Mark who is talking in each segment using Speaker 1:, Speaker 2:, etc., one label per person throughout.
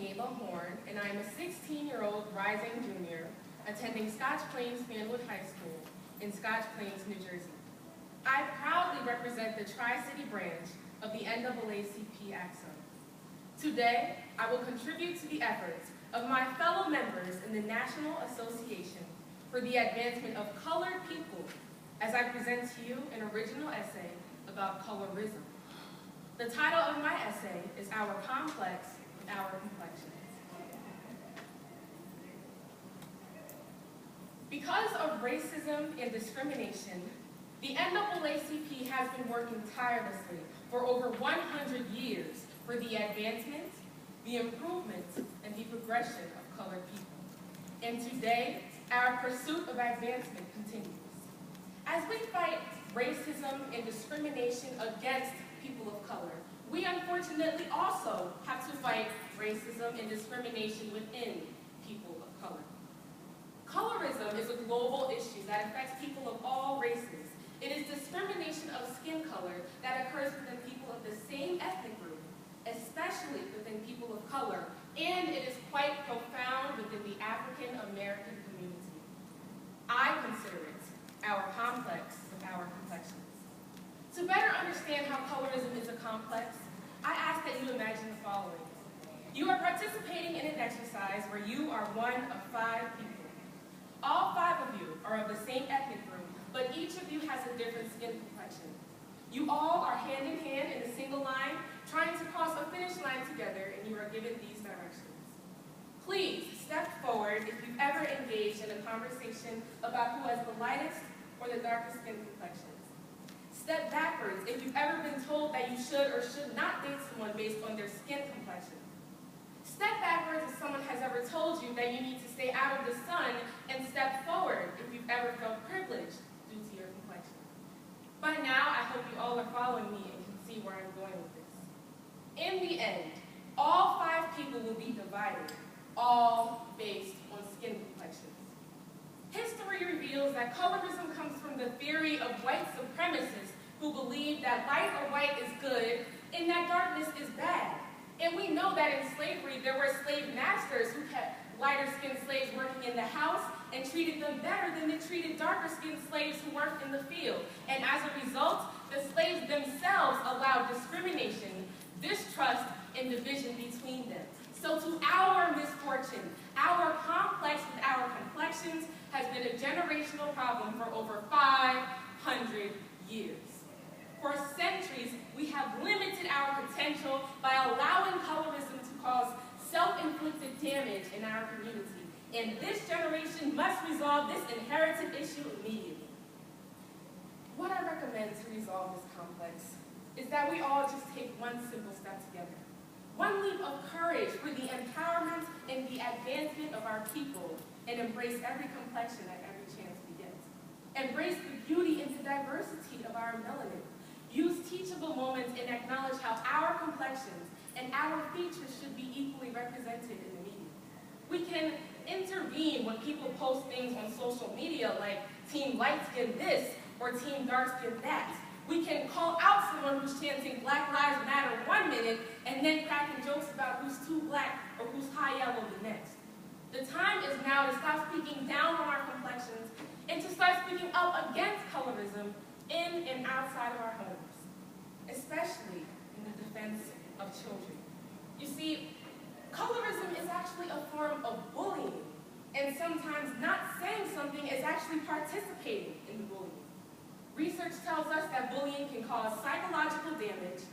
Speaker 1: Kenyéla, and I am a 16-year-old rising junior attending Scotch Plains-Fanwood High School in Scotch Plains, New Jersey. I proudly represent the Tri-City branch of the NAACP ACT-SO. Today, I will contribute to the efforts of my fellow members in the National Association for the Advancement of Colored People as I present to you an original essay about colorism. The title of my essay is Our Complex with Our Complexions. Because of racism and discrimination, the NAACP has been working tirelessly for over 100 years for the advancement, the improvement, and the progression of colored people. And today, our pursuit of advancement continues. As we fight racism and discrimination against people of color, we unfortunately also have to fight racism and discrimination within people of color. Colorism is a global issue that affects people of all races. It is discrimination of skin color that occurs within people of the same ethnic group, especially within people of color, and it is quite profound within the African American community. I consider it our complex with our complexions. To better understand how colorism is a complex, I ask that you imagine the following. You are participating in an exercise where you are one of 5 people. All 5 of you are of the same ethnic group, but each of you has a different skin complexion. You all are hand in hand in a single line, trying to cross a finish line together, and you are given these directions. Please step forward if you've ever engaged in a conversation about who has the lightest or the darkest skin complexions. Step backwards if you've ever been told that you should or should not date someone based on their skin complexion. Step backwards if someone has ever told you that you need to stay out of the sun, and step forward if you've ever felt privileged due to your complexion. By now, I hope you all are following me and can see where I'm going with this. In the end, all 5 people will be divided, all based on skin complexions. History reveals that colorism comes from the theory of white supremacists who believe that light or white is good and that darkness is bad. And we know that in slavery, there were slave masters who kept lighter-skinned slaves working in the house and treated them better than they treated darker-skinned slaves who worked in the field. And as a result, the slaves themselves allowed discrimination, distrust, and division between them. So to our misfortune, our complex with our complexions has been a generational problem for over 500 years. For centuries, we have limited our potential by allowing colorism to cause self-inflicted damage in our community. And this generation must resolve this inherited issue immediately. What I recommend to resolve this complex is that we all just take one simple step together. One leap of courage for the empowerment and the advancement of our people, and embrace every complexion at every chance we get. Embrace the beauty and the diversity of our melanin. Use teachable moments and acknowledge how our complexions and our features should be equally represented in the media. We can intervene when people post things on social media like Team Light Skin this or Team Dark Skin that. We can call out someone who's chanting Black Lives Matter 1 minute and then cracking jokes about who's too black or who's high yellow the next. The time is now to stop speaking down on our complexions and to start speaking up against colorism in and outside of our homes, especially in the defense of children. You see, colorism is actually a form of bullying, and sometimes not saying something is actually participating in the bullying. Research tells us that bullying can cause psychological damage,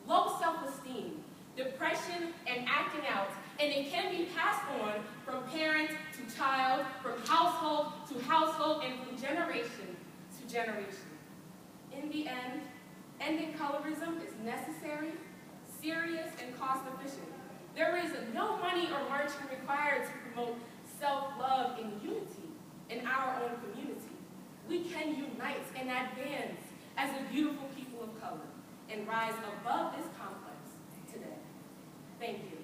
Speaker 1: low self-esteem, depression, and acting out, and it can be passed on from parent to child, from household to household, and from generation to generation. In the end, ending colorism is necessary, serious, and cost-efficient. There is no money or marching required to promote self-love and unity in our own community. We can unite and advance as a beautiful people of color and rise above this complex today. Thank you.